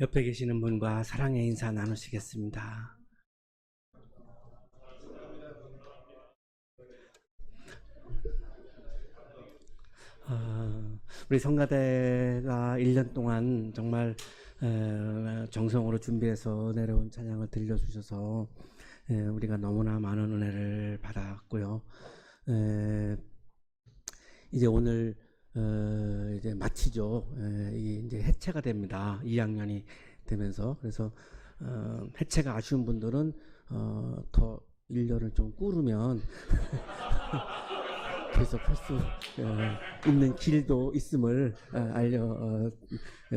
옆에 계시는 분과 사랑의 인사 나누시겠습니다. 우리 성가대가 1년 동안 정말 정성으로 준비해서 내려온 찬양을 들려주셔서 우리가 너무나 많은 은혜를 받았고요. 이제 오늘 이제 마치죠. 이게 이제 해체가 됩니다. 2학년이 되면서. 그래서 해체가 아쉬운 분들은 더 1년을 좀 꾸르면 계속 할 수 있는 길도 있음을 알려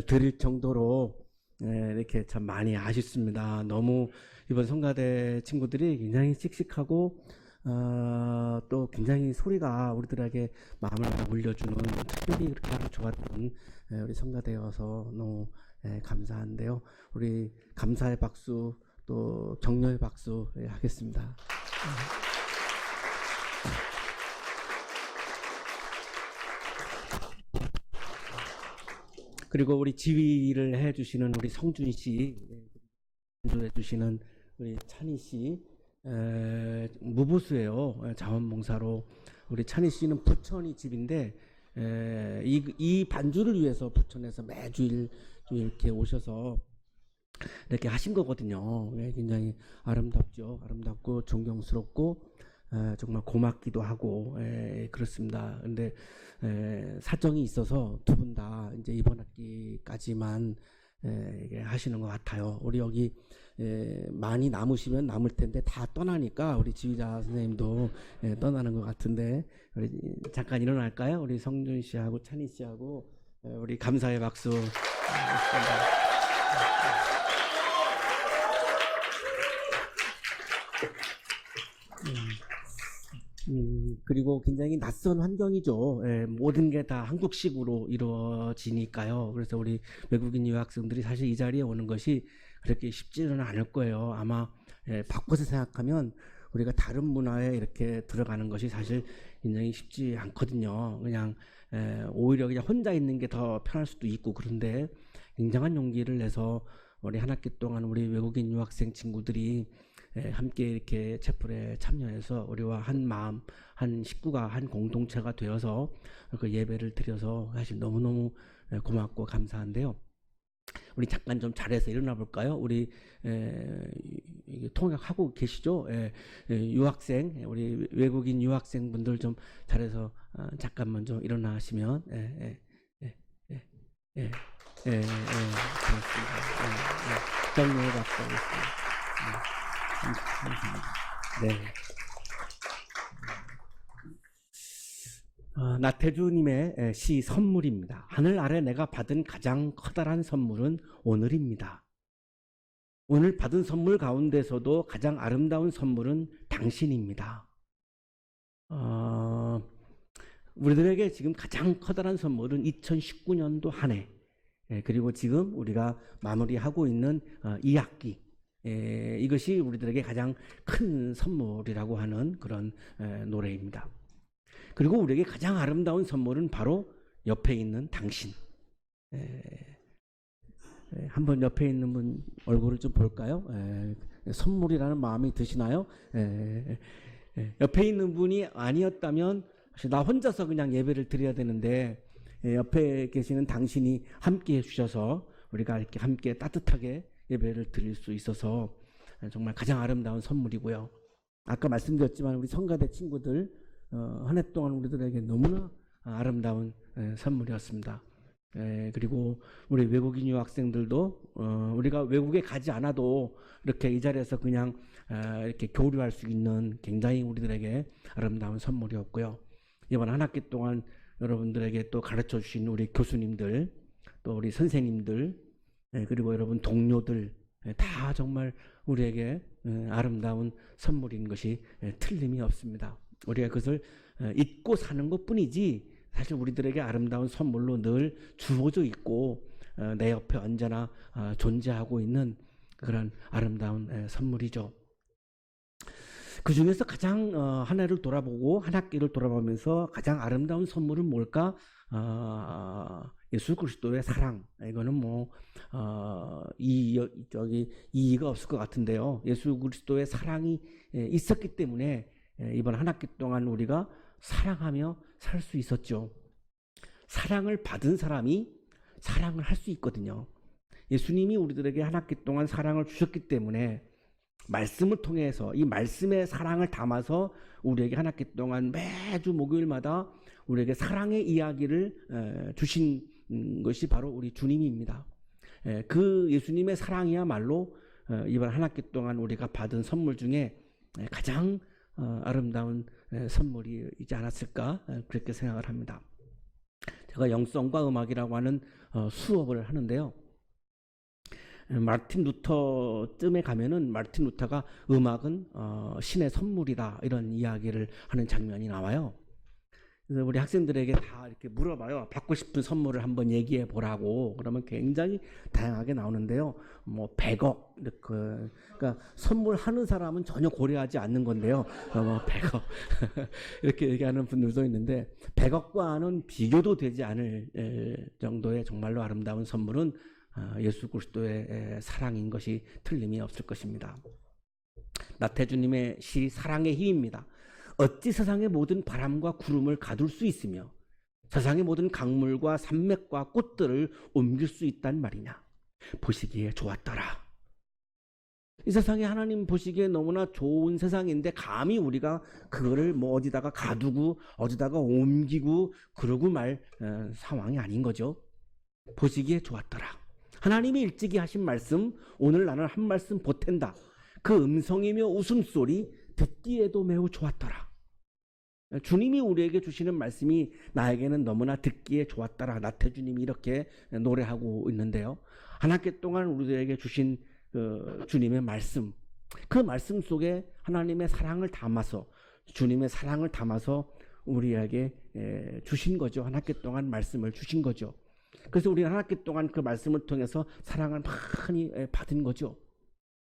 드릴 정도로 이렇게 참 많이 아쉽습니다. 너무 이번 성가대 친구들이 굉장히 씩씩하고 또 굉장히 소리가 우리들에게 마음을 울려주는, 특별히 그렇게 아주 좋았던 우리 성가대여서 너무 감사한데요. 우리 감사의 박수, 또 격려의 박수 하겠습니다. 그리고 우리 지휘를 해주시는 우리 성준 씨, 연주해 주시는 우리 찬희 씨, 무보수예요. 자원봉사로. 우리 찬희 씨는 부천이 집인데 이 반주를 위해서 부천에서 매주 이렇게 오셔서 이렇게 하신 거거든요. 굉장히 아름답죠. 아름답고 존경스럽고 정말 고맙기도 하고 그렇습니다. 근데 사정이 있어서 두 분 다 이제 이번 학기까지만 이게 하시는 것 같아요. 우리 여기 많이 남으시면 남을 텐데 다 떠나니까 우리 지휘자 선생님도 떠나는 것 같은데, 우리 잠깐 일어날까요? 우리 성준 씨하고 찬희 씨하고 우리 감사의 박수. 그리고 굉장히 낯선 환경이죠. 모든 게 다 한국식으로 이루어지니까요. 그래서 우리 외국인 유학생들이 사실 이 자리에 오는 것이 그렇게 쉽지는 않을 거예요. 아마 바꿔서 생각하면 우리가 다른 문화에 이렇게 들어가는 것이 사실 굉장히 쉽지 않거든요. 그냥 오히려 그냥 혼자 있는 게 더 편할 수도 있고, 그런데 굉장한 용기를 내서 우리 한 학기 동안 우리 외국인 유학생 친구들이 함께 이렇게 채플에 참여해서 우리와 한 마음, 한 식구가, 한 공동체가 되어서 그 예배를 드려서 사실 너무너무 고맙고 감사한데요. 우리 잠깐 좀 자리에서 일어나 볼까요? 우리 통역하고 계시죠? 유학생, 우리 외국인 유학생 분들 좀 자리에서 잠깐만 좀 일어나시면. 고맙습니다. 격려의 박수 하겠습니다. 네. 나태주님의 시 선물입니다. 하늘 아래 내가 받은 가장 커다란 선물은 오늘입니다. 오늘 받은 선물 가운데서도 가장 아름다운 선물은 당신입니다. 우리들에게 지금 가장 커다란 선물은 2019년도 한 해, 그리고 지금 우리가 마무리하고 있는 2학기, 이것이 우리들에게 가장 큰 선물이라고 하는 그런 노래입니다. 그리고 우리에게 가장 아름다운 선물은 바로 옆에 있는 당신. 한번 옆에 있는 분 얼굴을 좀 볼까요? 선물이라는 마음이 드시나요? 옆에 있는 분이 아니었다면 나 혼자서 그냥 예배를 드려야 되는데, 옆에 계시는 당신이 함께 해주셔서 우리가 이렇게 함께 따뜻하게 예배를 드릴 수 있어서 정말 가장 아름다운 선물이고요. 아까 말씀드렸지만 우리 성가대 친구들 한 해 동안 우리들에게 너무나 아름다운 선물이었습니다. 그리고 우리 외국인 유학생들도 우리가 외국에 가지 않아도 이렇게 이 자리에서 그냥 이렇게 교류할 수 있는 굉장히 우리들에게 아름다운 선물이었고요. 이번 한 학기 동안 여러분들에게 또 가르쳐 주신 우리 교수님들, 또 우리 선생님들, 그리고 여러분 동료들, 다 정말 우리에게 아름다운 선물인 것이 틀림이 없습니다. 우리가 그것을 잊고 사는 것뿐이지 사실 우리들에게 아름다운 선물로 늘 주어져 있고 내 옆에 언제나 존재하고 있는 그런 아름다운 선물이죠. 그 중에서 가장 한 해를 돌아보고 한 학기를 돌아보면서 가장 아름다운 선물은 뭘까 예수 그리스도의 사랑, 이거는 이의가 없을 것 같은데요. 예수 그리스도의 사랑이 있었기 때문에 이번 한 학기 동안 우리가 사랑하며 살 수 있었죠. 사랑을 받은 사람이 사랑을 할 수 있거든요. 예수님이 우리들에게 한 학기 동안 사랑을 주셨기 때문에 말씀을 통해서 이 말씀의 사랑을 담아서 우리에게 한 학기 동안 매주 목요일마다 우리에게 사랑의 이야기를 주신 것이 바로 우리 주님입니다. 그 예수님의 사랑이야말로 이번 한 학기 동안 우리가 받은 선물 중에 가장 아름다운 선물이지 않았을까 그렇게 생각을 합니다. 제가 영성과 음악이라고 하는 수업을 하는데요. 마르틴 루터쯤에 가면은 마르틴 루터가 음악은 신의 선물이다 이런 이야기를 하는 장면이 나와요. 그래서 우리 학생들에게 다 이렇게 물어봐요. 받고 싶은 선물을 한번 얘기해 보라고. 그러면 굉장히 다양하게 나오는데요. 100억 그러니까 선물하는 사람은 전혀 고려하지 않는 건데요. 100억 이렇게 얘기하는 분들도 있는데 100억과는 비교도 되지 않을 정도의 정말로 아름다운 선물은 예수 그리스도의 사랑인 것이 틀림이 없을 것입니다. 나태주님의 시 사랑의 힘입니다. 어찌 세상의 모든 바람과 구름을 가둘 수 있으며 세상의 모든 강물과 산맥과 꽃들을 옮길 수 있단 말이냐. 보시기에 좋았더라. 이 세상이 하나님 보시기에 너무나 좋은 세상인데 감히 우리가 그거를 어디다가 가두고 어디다가 옮기고 그러고 말 상황이 아닌 거죠. 보시기에 좋았더라. 하나님이 일찍이 하신 말씀, 오늘 나는 한 말씀 보탠다. 그 음성이며 웃음소리 듣기에도 매우 좋았더라. 주님이 우리에게 주시는 말씀이 나에게는 너무나 듣기에 좋았더라. 나태주님이 이렇게 노래하고 있는데요. 한 학기 동안 우리들에게 주신 주님의 말씀, 그 말씀 속에 하나님의 사랑을 담아서 주님의 사랑을 담아서 우리에게 주신 거죠. 한 학기 동안 말씀을 주신 거죠. 그래서 우리는 한 학기 동안 그 말씀을 통해서 사랑을 많이 받은 거죠.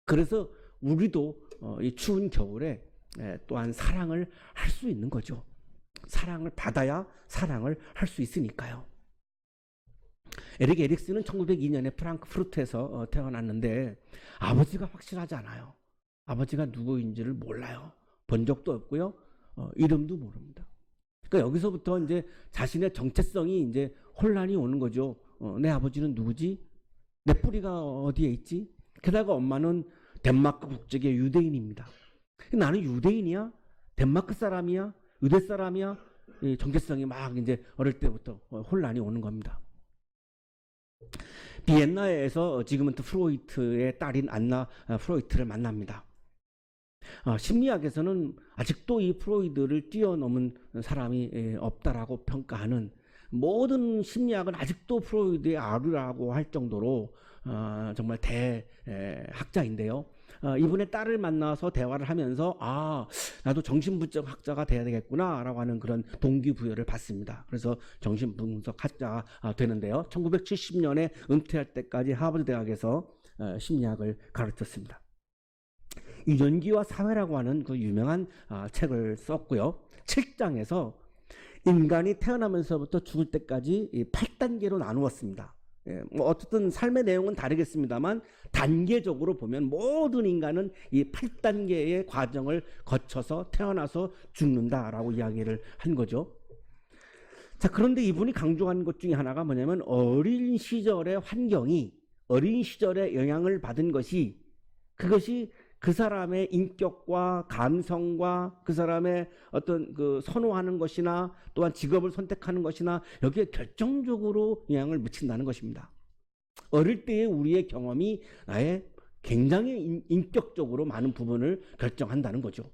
그래서 우리도 이 추운 겨울에 또한 사랑을 할 수 있는 거죠. 사랑을 받아야 사랑을 할 수 있으니까요. 에릭 에릭슨은 1902년에 프랑크푸르트에서 태어났는데 아버지가 확실하지 않아요. 아버지가 누구인지를 몰라요. 본 적도 없고요. 이름도 모릅니다. 그러니까 여기서부터 이제 자신의 정체성이 이제 혼란이 오는 거죠. 내 아버지는 누구지? 내 뿌리가 어디에 있지? 게다가 엄마는 덴마크 국적의 유대인입니다. 나는 유대인이야? 덴마크 사람이야? 의대 사람이야? 정체성이 막 이제 어릴 때부터 혼란이 오는 겁니다. 비엔나에서 지그문트 프로이트의 딸인 안나 프로이트를 만납니다. 심리학에서는 아직도 이 프로이드를 뛰어넘은 사람이 없다라고 평가하는 모든 심리학은 아직도 프로이드의 아류라고 할 정도로 정말 대학자인데요. 이분의 딸을 만나서 대화를 하면서 나도 정신분석 학자가 돼야 되겠구나 라고 하는 그런 동기부여를 받습니다. 그래서 정신분석 학자가 되는데요. 1970년에 은퇴할 때까지 하버드 대학에서 심리학을 가르쳤습니다. 유전기와 사회라고 하는 그 유명한 책을 썼고요. 7장에서 인간이 태어나면서부터 죽을 때까지 8단계로 나누었습니다. 어쨌든 삶의 내용은 다르겠습니다만 단계적으로 보면 모든 인간은 이 8단계의 과정을 거쳐서 태어나서 죽는다라고 이야기를 한 거죠. 자, 그런데 이분이 강조한 것 중에 하나가 뭐냐면 어린 시절의 환경이 어린 시절에 영향을 받은 것이 그것이 그 사람의 인격과 감성과 그 사람의 어떤 그 선호하는 것이나 또한 직업을 선택하는 것이나 여기에 결정적으로 영향을 미친다는 것입니다. 어릴 때의 우리의 경험이 나의 굉장히 인격적으로 많은 부분을 결정한다는 거죠.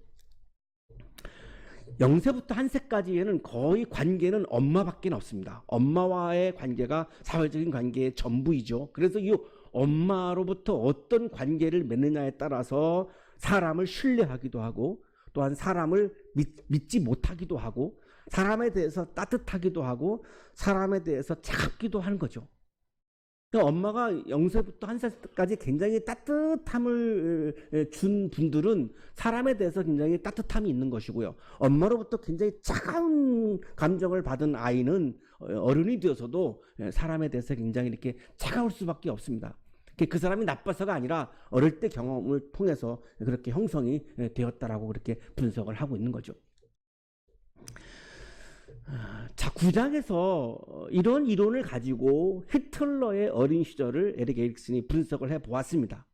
0세부터 1세까지에는 거의 관계는 엄마밖에 없습니다. 엄마와의 관계가 사회적인 관계의 전부이죠. 그래서 이 엄마로부터 어떤 관계를 맺느냐에 따라서 사람을 신뢰하기도 하고 또한 사람을 믿지 못하기도 하고 사람에 대해서 따뜻하기도 하고 사람에 대해서 차갑기도 하는 거죠. 그러니까 엄마가 0세부터 1살까지 굉장히 따뜻함을 준 분들은 사람에 대해서 굉장히 따뜻함이 있는 것이고요. 엄마로부터 굉장히 차가운 감정을 받은 아이는 어른이 되어서도 사람에 대해서 굉장히 이렇게 차가울 수밖에 없습니다. 그 사람이 나빠서가 아니라 어릴 때 경험을 통해서 그렇게 형성이 되었다라고 그렇게 분석을 하고 있는 거죠. 자, 9장에서 이런 이론을 가지고 히틀러의 어린 시절을 에릭 에릭슨이 분석을 해 보았습니다.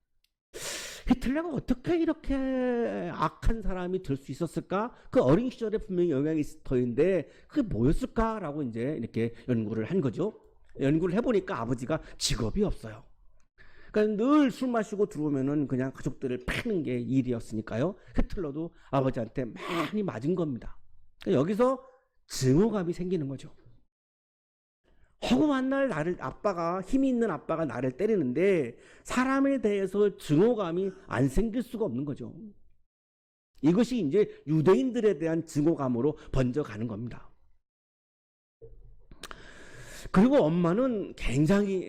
히틀러가 어떻게 이렇게 악한 사람이 될 수 있었을까? 그 어린 시절에 분명히 영향이 있을 터인데 그게 뭐였을까라고 이제 이렇게 연구를 한 거죠. 연구를 해보니까 아버지가 직업이 없어요. 그러니까 늘 술 마시고 들어오면은 그냥 가족들을 패는 게 일이었으니까요. 히틀러도 아버지한테 많이 맞은 겁니다. 그러니까 여기서 증오감이 생기는 거죠. 허구한 날 나를 아빠가 힘이 있는 아빠가 나를 때리는데 사람에 대해서 증오감이 안 생길 수가 없는 거죠. 이것이 이제 유대인들에 대한 증오감으로 번져가는 겁니다. 그리고 엄마는 굉장히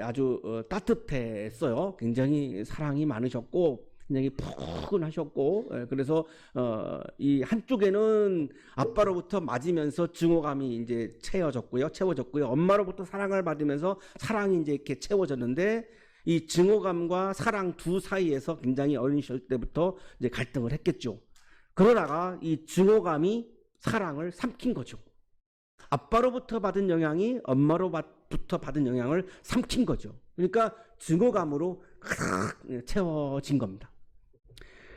아주 따뜻했어요. 굉장히 사랑이 많으셨고 굉장히 푸근하셨고, 그래서 이 한쪽에는 아빠로부터 맞으면서 증오감이 이제 채워졌고요. 엄마로부터 사랑을 받으면서 사랑이 이제 이렇게 채워졌는데 이 증오감과 사랑 두 사이에서 굉장히 어린 시절 때부터 이제 갈등을 했겠죠. 그러다가 이 증오감이 사랑을 삼킨 거죠. 아빠로부터 받은 영향이 엄마로부터 받은 영향을 삼킨 거죠. 그러니까 증오감으로 채워진 겁니다.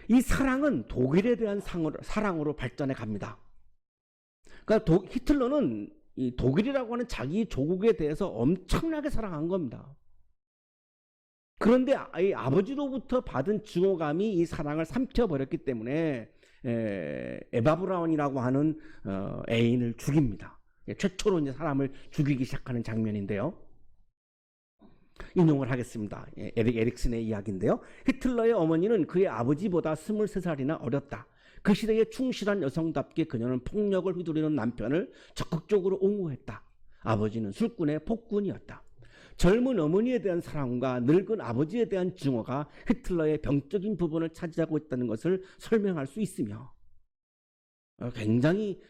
이 사랑은 독일에 대한 사랑으로 발전해 갑니다. 그러니까 히틀러는 이 독일이라고 하는 자기 조국에 대해서 엄청나게 사랑한 겁니다. 그런데 이 아버지로부터 받은 증오감이 이 사랑을 삼켜버렸기 때문에 에바 브라운이라고 하는 애인을 죽입니다. 최초로 이제 사람을 죽이기 시작하는 장면인데요. 인용을 하겠습니다. 에릭 에릭슨의 이야기인데요. 히틀러의 어머니는 그의 아버지보다 23살이나 어렸다. 그 시대에 충실한 여성답게 그녀는 폭력을 휘두르는 남편을 적극적으로 옹호했다. 아버지는 술꾼의 폭군이었다. 젊은 어머니에 대한 사랑과 늙은 아버지에 대한 증오가 히틀러의 병적인 부분을 차지하고 있다는 것을 설명할 수 있으며 굉장히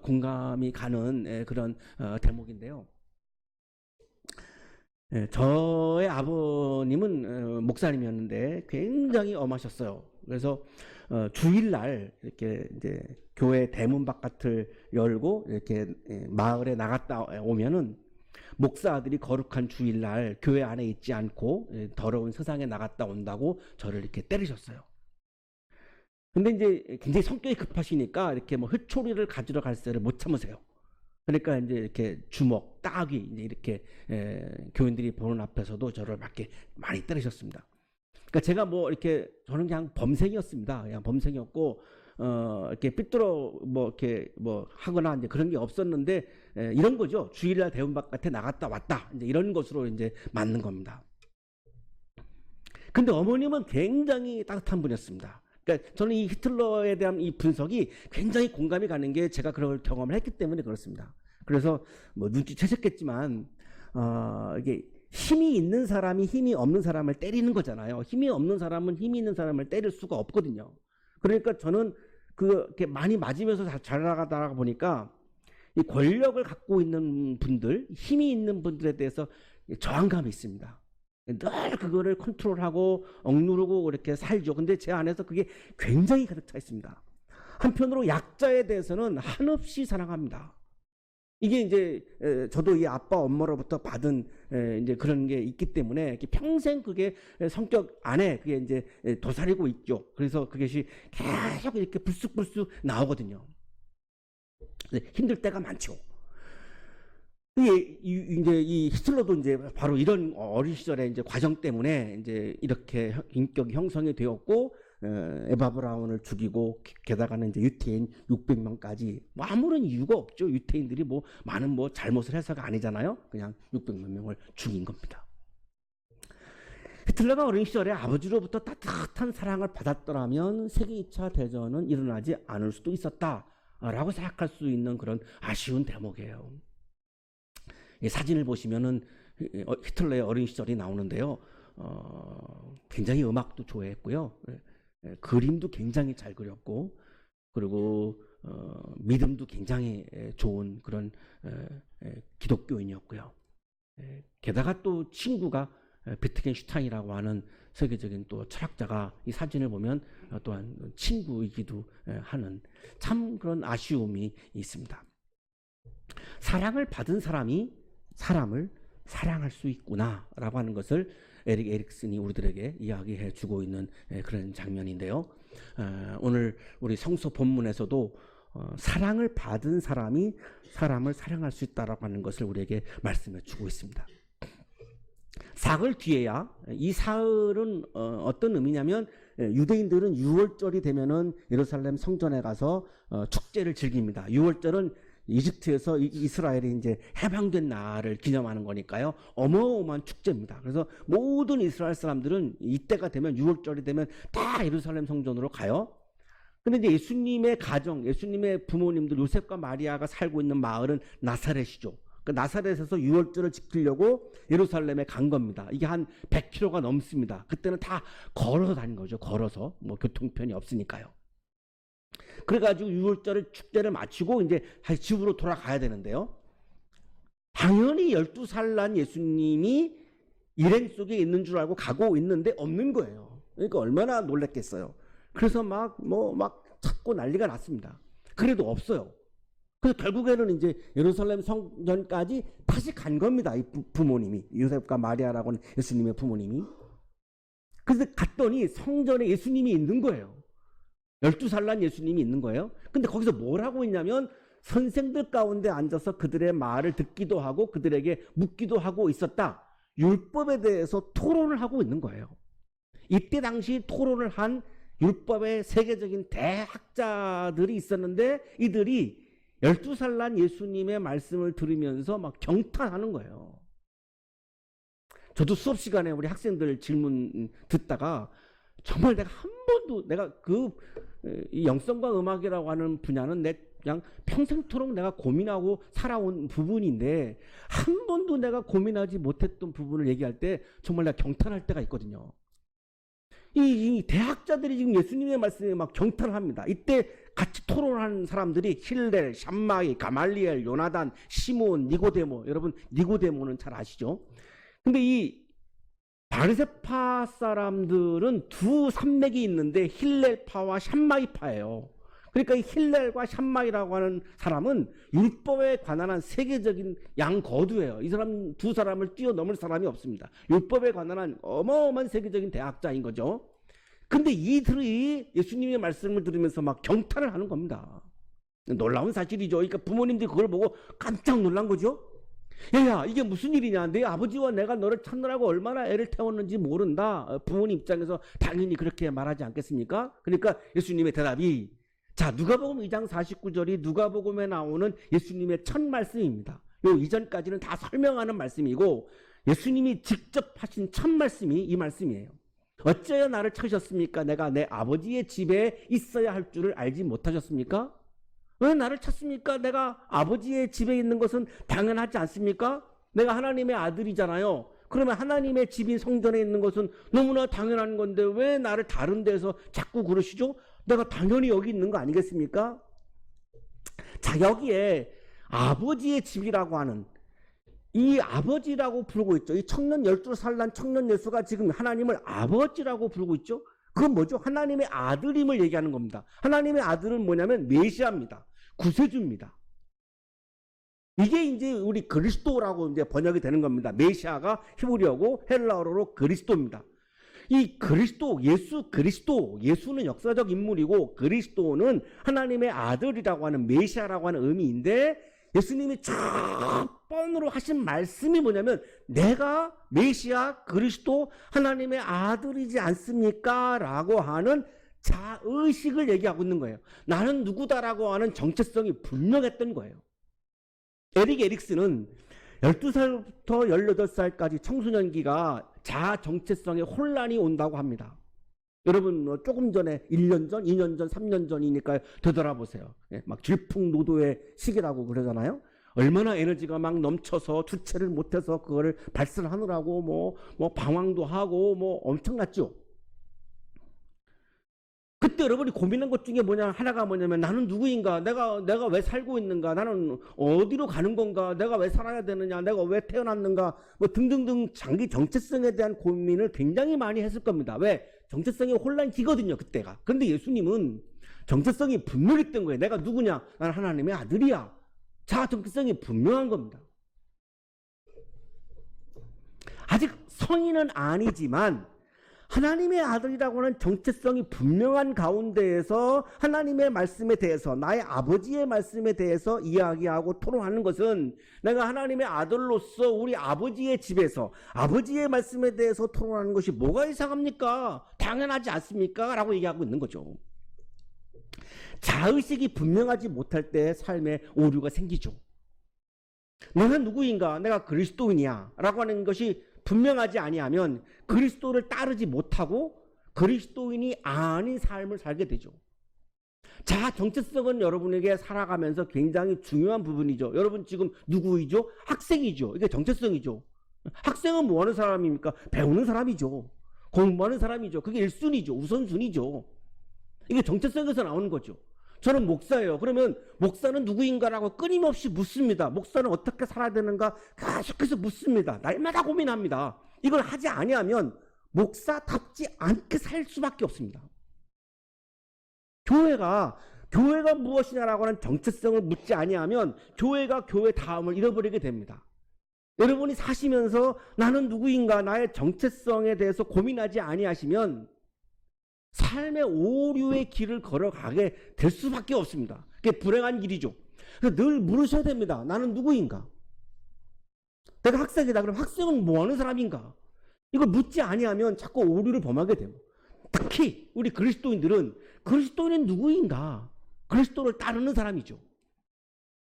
공감이 가는 그런 대목인데요. 저의 아버님은 목사님이었는데 굉장히 엄하셨어요. 그래서 주일날 이렇게 이제 교회 대문 바깥을 열고 이렇게 마을에 나갔다 오면은 목사들이 거룩한 주일날 교회 안에 있지 않고 더러운 세상에 나갔다 온다고 저를 이렇게 때리셨어요. 근데 이제 굉장히 성격이 급하시니까 이렇게 뭐 회초리를 가지러 갈 때를 못 참으세요. 그러니까 이제 이렇게 주먹, 따귀 이제 이렇게 교인들이 보는 앞에서도 저를 막 이렇게 많이 때리셨습니다. 그러니까 제가 뭐 이렇게 저는 그냥 범생이었습니다. 그냥 범생이었고 이렇게 삐뚤어 뭐 이렇게 뭐 하거나 이제 그런 게 없었는데 이런 거죠. 주일날 대문 바깥에 나갔다 왔다 이제 이런 것으로 이제 맞는 겁니다. 근데 어머님은 굉장히 따뜻한 분이었습니다. 그러니까 저는 이 히틀러에 대한 이 분석이 굉장히 공감이 가는 게 제가 그걸 경험을 했기 때문에 그렇습니다. 그래서 뭐 눈치채셨겠지만 이게 힘이 있는 사람이 힘이 없는 사람을 때리는 거잖아요. 힘이 없는 사람은 힘이 있는 사람을 때릴 수가 없거든요. 그러니까 저는 그렇게 많이 맞으면서 잘 나가다 보니까 이 권력을 갖고 있는 분들, 힘이 있는 분들에 대해서 저항감이 있습니다. 늘 그거를 컨트롤하고 억누르고 이렇게 살죠. 근데 제 안에서 그게 굉장히 가득 차 있습니다. 한편으로 약자에 대해서는 한없이 사랑합니다. 이게 이제 저도 이 아빠 엄마로부터 받은 이제 그런 게 있기 때문에 평생 그게 성격 안에 그게 이제 도사리고 있죠. 그래서 그것이 계속 이렇게 불쑥불쑥 나오거든요. 힘들 때가 많죠. 이제 이 히틀러도 이제 바로 이런 어린 시절의 이제 과정 때문에 이제 이렇게 인격이 형성이 되었고, 에바 브라운을 죽이고, 게다가는 이제 유태인 600명까지 뭐 아무런 이유가 없죠. 유태인들이 뭐 많은 뭐 잘못을 해서가 아니잖아요. 그냥 600만 명을 죽인 겁니다. 히틀러가 어린 시절에 아버지로부터 따뜻한 사랑을 받았더라면 세계 2차 대전은 일어나지 않을 수도 있었다라고 생각할 수 있는 그런 아쉬운 대목이에요. 이 사진을 보시면은 히틀러의 어린 시절이 나오는데요. 굉장히 음악도 좋아했고요. 그림도 굉장히 잘 그렸고, 그리고 믿음도 굉장히 좋은 그런 기독교인이었고요. 게다가 또 친구가 비트겐슈타인이라고 하는 세계적인 또 철학자가 이 사진을 보면 또한 친구이기도 하는 참 그런 아쉬움이 있습니다. 사랑을 받은 사람이 사람을 사랑할 수 있구나라고 하는 것을 에릭 에릭슨이 우리들에게 이야기해 주고 있는 그런 장면인데요. 오늘 우리 성서 본문에서도 사랑을 받은 사람이 사람을 사랑할 수 있다라고 하는 것을 우리에게 말씀해 주고 있습니다. 사흘 뒤에야, 이 사흘은 어떤 의미냐면 유대인들은 6월절이 되면은 예루살렘 성전에 가서 축제를 즐깁니다. 6월절은 이집트에서 이스라엘이 이제 해방된 날을 기념하는 거니까요. 어마어마한 축제입니다. 그래서 모든 이스라엘 사람들은 이때가 되면 6월절이 되면 다 예루살렘 성전으로 가요. 근데 이제 예수님의 가정, 예수님의 부모님들 요셉과 마리아가 살고 있는 마을은 나사렛이죠. 그 나사렛에서 6월절을 지키려고 예루살렘에 간 겁니다. 이게 한 100km가 넘습니다. 그때는 다 걸어서 다닌 거죠. 걸어서. 뭐 교통편이 없으니까요. 그래가지고 6월절 축제를 마치고 이제 다시 집으로 돌아가야 되는데요. 당연히 12살 난 예수님이 일행 속에 있는 줄 알고 가고 있는데 없는 거예요. 그러니까 얼마나 놀랐겠어요. 그래서 막 찾고 난리가 났습니다. 그래도 없어요. 그래서 결국에는 이제 예루살렘 성전까지 다시 간 겁니다. 이 부모님이, 요셉과 마리아라고 하는 예수님의 부모님이. 그래서 갔더니 성전에 예수님이 있는 거예요. 12살 난 예수님이 있는 거예요. 근데 거기서 뭘 하고 있냐면 선생들 가운데 앉아서 그들의 말을 듣기도 하고 그들에게 묻기도 하고 있었다. 율법에 대해서 토론을 하고 있는 거예요. 이때 당시 토론을 한 율법의 세계적인 대학자들이 있었는데 이들이 12살 난 예수님의 말씀을 들으면서 막 경탄하는 거예요. 저도 수업 시간에 우리 학생들 질문 듣다가 정말 내가 한 번도 내가 이 영성과 음악이라고 하는 분야는 내 그냥 평생토록 내가 고민하고 살아온 부분인데 한 번도 내가 고민하지 못했던 부분을 얘기할 때 정말 내가 경탄할 때가 있거든요. 이 대학자들이 지금 예수님의 말씀에 막 경탄을 합니다. 이때 같이 토론하는 사람들이 힐렐, 샴마이, 가말리엘, 요나단, 시몬, 니고데모. 여러분 니고데모는 잘 아시죠? 근데 이 바르세파 사람들은 두 산맥이 있는데 힐렐파와 샴마이파예요. 그러니까 이 힐렐과 샴마이라고 하는 사람은 율법에 관한 한 세계적인 양거두예요. 이 사람 두 사람을 뛰어넘을 사람이 없습니다. 율법에 관한 한 어마어마한 세계적인 대학자인 거죠. 근데 이들이 예수님의 말씀을 들으면서 막 경탄을 하는 겁니다. 놀라운 사실이죠. 그러니까 부모님들이 그걸 보고 깜짝 놀란 거죠. 야, 이게 무슨 일이냐. 내 아버지와 내가 너를 찾느라고 얼마나 애를 태웠는지 모른다. 부모님 입장에서 당연히 그렇게 말하지 않겠습니까? 그러니까 예수님의 대답이, 자, 누가복음 2장 49절이 누가복음에 나오는 예수님의 첫 말씀입니다. 요 이전까지는 다 설명하는 말씀이고 예수님이 직접 하신 첫 말씀이 이 말씀이에요. 어찌하여 나를 찾으셨습니까? 내가 내 아버지의 집에 있어야 할 줄을 알지 못하셨습니까? 왜 나를 찾습니까? 내가 아버지의 집에 있는 것은 당연하지 않습니까? 내가 하나님의 아들이잖아요. 그러면 하나님의 집인 성전에 있는 것은 너무나 당연한 건데 왜 나를 다른 데서 자꾸 그러시죠? 내가 당연히 여기 있는 거 아니겠습니까? 자, 여기에 아버지의 집이라고 하는 이 아버지라고 부르고 있죠. 이 청년 12살 난 청년 예수가 지금 하나님을 아버지라고 부르고 있죠. 그건 뭐죠? 하나님의 아들임을 얘기하는 겁니다. 하나님의 아들은 뭐냐면 메시아입니다. 구세주입니다. 이게 이제 우리 그리스도라고 이제 번역이 되는 겁니다. 메시아가 히브리어고 헬라어로 그리스도입니다. 이 그리스도, 예수 그리스도, 예수는 역사적 인물이고 그리스도는 하나님의 아들이라고 하는 메시아라고 하는 의미인데 예수님이 첫 번으로 하신 말씀이 뭐냐면 내가 메시아 그리스도 하나님의 아들이지 않습니까? 라고 하는 자의식을 얘기하고 있는 거예요. 나는 누구다라고 하는 정체성이 분명했던 거예요. 에릭 에릭슨은 12살부터 18살까지 청소년기가 자아 정체성에 혼란이 온다고 합니다. 여러분 조금 전에 1년 전, 2년 전, 3년 전이니까 되돌아보세요. 막 질풍노도의 시기라고 그러잖아요. 얼마나 에너지가 막 넘쳐서 주체를 못해서 그거를 발산하느라고 뭐 방황도 하고 뭐 엄청났죠. 그때 여러분이 고민한 것 중에 하나가 뭐냐면 나는 누구인가? 내가 왜 살고 있는가? 나는 어디로 가는 건가? 내가 왜 살아야 되느냐? 내가 왜 태어났는가? 뭐 등등등 장기 정체성에 대한 고민을 굉장히 많이 했을 겁니다. 왜? 정체성이 혼란기거든요, 그때가. 그런데 예수님은 정체성이 분명했던 거예요. 내가 누구냐? 나는 하나님의 아들이야. 자, 정체성이 분명한 겁니다. 아직 성인은 아니지만 하나님의 아들이라고 하는 정체성이 분명한 가운데에서 하나님의 말씀에 대해서, 나의 아버지의 말씀에 대해서 이야기하고 토론하는 것은 내가 하나님의 아들로서 우리 아버지의 집에서 아버지의 말씀에 대해서 토론하는 것이 뭐가 이상합니까? 당연하지 않습니까? 라고 얘기하고 있는 거죠. 자의식이 분명하지 못할 때 삶에 오류가 생기죠. 내가 누구인가? 내가 그리스도인이야 라고 하는 것이 분명하지 아니하면 그리스도를 따르지 못하고 그리스도인이 아닌 삶을 살게 되죠. 자, 정체성은 여러분에게 살아가면서 굉장히 중요한 부분이죠. 여러분 지금 누구이죠? 학생이죠. 이게 정체성이죠. 학생은 뭐 하는 사람입니까? 배우는 사람이죠. 공부하는 사람이죠. 그게 1순위죠. 우선순위죠. 이게 정체성에서 나오는 거죠. 저는 목사예요. 그러면 목사는 누구인가라고 끊임없이 묻습니다. 목사는 어떻게 살아야 되는가 계속해서 묻습니다. 날마다 고민합니다. 이걸 하지 아니하면 목사답지 않게 살 수밖에 없습니다. 교회가 무엇이냐라고 하는 정체성을 묻지 아니하면 교회가 교회 다음을 잃어버리게 됩니다. 여러분이 사시면서 나는 누구인가 나의 정체성에 대해서 고민하지 아니하시면 삶의 오류의 길을 걸어가게 될 수밖에 없습니다. 그게 불행한 길이죠. 그래서 늘 물으셔야 됩니다. 나는 누구인가? 내가 학생이다. 그럼 학생은 뭐 하는 사람인가? 이걸 묻지 아니하면 자꾸 오류를 범하게 됩니다. 특히 우리 그리스도인들은 그리스도인은 누구인가? 그리스도를 따르는 사람이죠.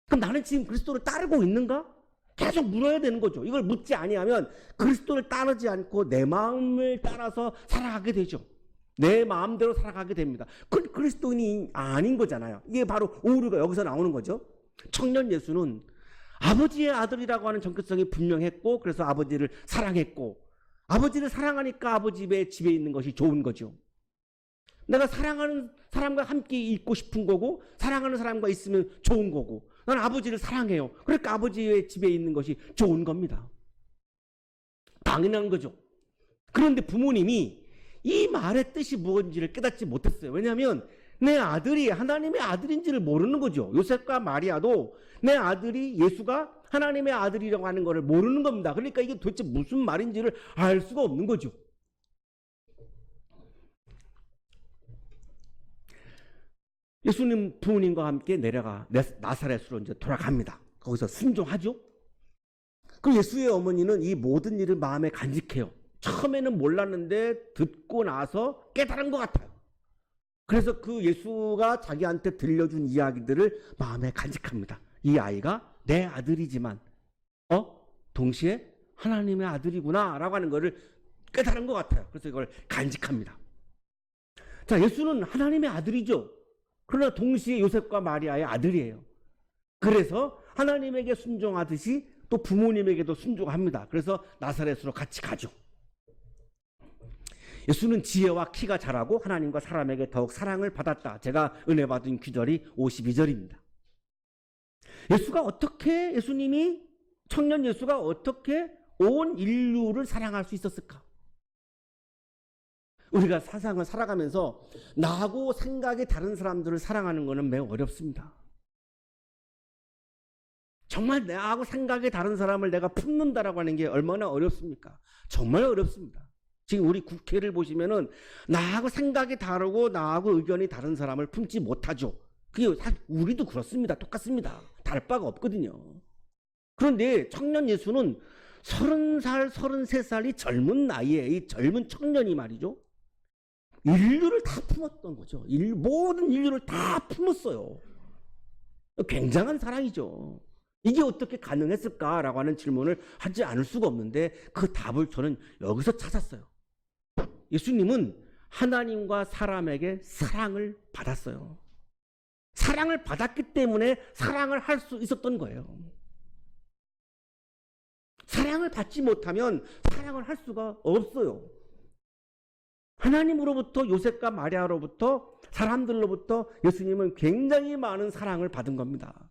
그럼 나는 지금 그리스도를 따르고 있는가? 계속 물어야 되는 거죠. 이걸 묻지 아니하면 그리스도를 따르지 않고 내 마음을 따라서 살아가게 되죠. 내 마음대로 살아가게 됩니다. 그건 그리스도인이 아닌 거잖아요. 이게 바로 오류가 여기서 나오는 거죠. 청년 예수는 아버지의 아들이라고 하는 정체성이 분명했고 그래서 아버지를 사랑했고 아버지를 사랑하니까 아버지의 집에 있는 것이 좋은 거죠. 내가 사랑하는 사람과 함께 있고 싶은 거고 사랑하는 사람과 있으면 좋은 거고 나는 아버지를 사랑해요. 그러니까 아버지의 집에 있는 것이 좋은 겁니다. 당연한 거죠. 그런데 부모님이 이 말의 뜻이 무엇인지를 깨닫지 못했어요. 왜냐하면 내 아들이 하나님의 아들인지를 모르는 거죠. 요셉과 마리아도 내 아들이 예수가 하나님의 아들이라고 하는 것을 모르는 겁니다. 그러니까 이게 도대체 무슨 말인지를 알 수가 없는 거죠. 예수님 부모님과 함께 내려가 나사렛으로 이제 돌아갑니다. 거기서 순종하죠. 그 예수의 어머니는 이 모든 일을 마음에 간직해요. 처음에는 몰랐는데 듣고 나서 깨달은 것 같아요. 그래서 그 예수가 자기한테 들려준 이야기들을 마음에 간직합니다. 이 아이가 내 아들이지만 동시에 하나님의 아들이구나 라고 하는 것을 깨달은 것 같아요. 그래서 이걸 간직합니다. 자, 예수는 하나님의 아들이죠. 그러나 동시에 요셉과 마리아의 아들이에요. 그래서 하나님에게 순종하듯이 또 부모님에게도 순종합니다. 그래서 나사렛으로 같이 가죠. 예수는 지혜와 키가 자라고 하나님과 사람에게 더욱 사랑을 받았다. 제가 은혜 받은 구절이 52절입니다. 예수님이 청년 예수가 어떻게 온 인류를 사랑할 수 있었을까? 우리가 세상을 살아가면서 나하고 생각이 다른 사람들을 사랑하는 것은 매우 어렵습니다. 정말 나하고 생각이 다른 사람을 내가 품는다라고 하는 게 얼마나 어렵습니까? 정말 어렵습니다. 지금 우리 국회를 보시면은 나하고 생각이 다르고 나하고 의견이 다른 사람을 품지 못하죠. 그게 사실 우리도 그렇습니다. 똑같습니다. 다를 바가 없거든요. 그런데 청년 예수는 30살, 33살이 젊은 나이에 이 젊은 청년이 말이죠. 인류를 다 품었던 거죠. 모든 인류를 다 품었어요. 굉장한 사랑이죠. 이게 어떻게 가능했을까라고 하는 질문을 하지 않을 수가 없는데 그 답을 저는 여기서 찾았어요. 예수님은 하나님과 사람에게 사랑을 받았어요. 사랑을 받았기 때문에 사랑을 할 수 있었던 거예요. 사랑을 받지 못하면 사랑을 할 수가 없어요. 하나님으로부터, 요셉과 마리아로부터, 사람들로부터 예수님은 굉장히 많은 사랑을 받은 겁니다.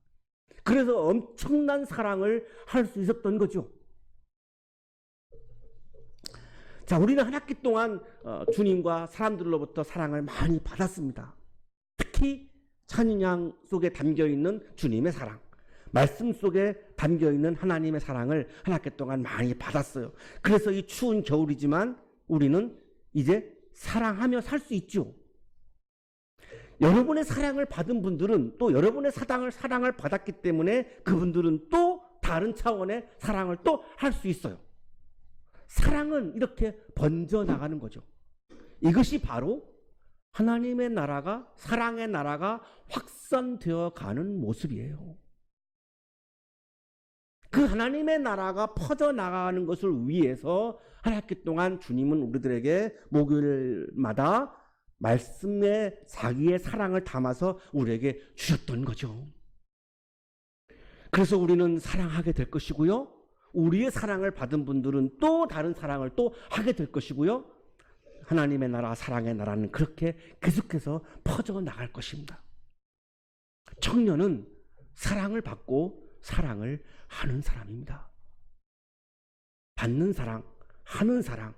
그래서 엄청난 사랑을 할 수 있었던 거죠. 자, 우리는 한 학기 동안 주님과 사람들로부터 사랑을 많이 받았습니다. 특히 찬양 속에 담겨있는 주님의 사랑, 말씀 속에 담겨있는 하나님의 사랑을 한 학기 동안 많이 받았어요. 그래서 이 추운 겨울이지만 우리는 이제 사랑하며 살 수 있죠. 여러분의 사랑을 받은 분들은 또 여러분의 사랑을 받았기 때문에 그분들은 또 다른 차원의 사랑을 또 할 수 있어요. 사랑은 이렇게 번져나가는 거죠. 이것이 바로 하나님의 나라가, 사랑의 나라가 확산되어 가는 모습이에요. 그 하나님의 나라가 퍼져나가는 것을 위해서 한 학기 동안 주님은 우리들에게 목요일마다 말씀의 자기의 사랑을 담아서 우리에게 주셨던 거죠. 그래서 우리는 사랑하게 될 것이고요. 우리의 사랑을 받은 분들은 또 다른 사랑을 또 하게 될 것이고요. 하나님의 나라, 사랑의 나라는 그렇게 계속해서 퍼져나갈 것입니다. 청년은 사랑을 받고 사랑을 하는 사람입니다. 받는 사랑, 하는 사랑,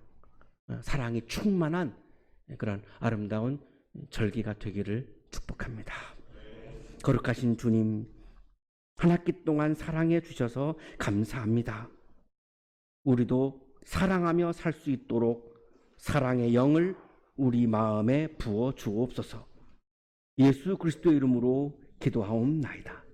사랑이 충만한 그런 아름다운 절기가 되기를 축복합니다. 거룩하신 주님, 한 학기 동안 사랑해 주셔서 감사합니다. 우리도 사랑하며 살 수 있도록 사랑의 영을 우리 마음에 부어 주옵소서. 예수 그리스도의 이름으로 기도하옵나이다.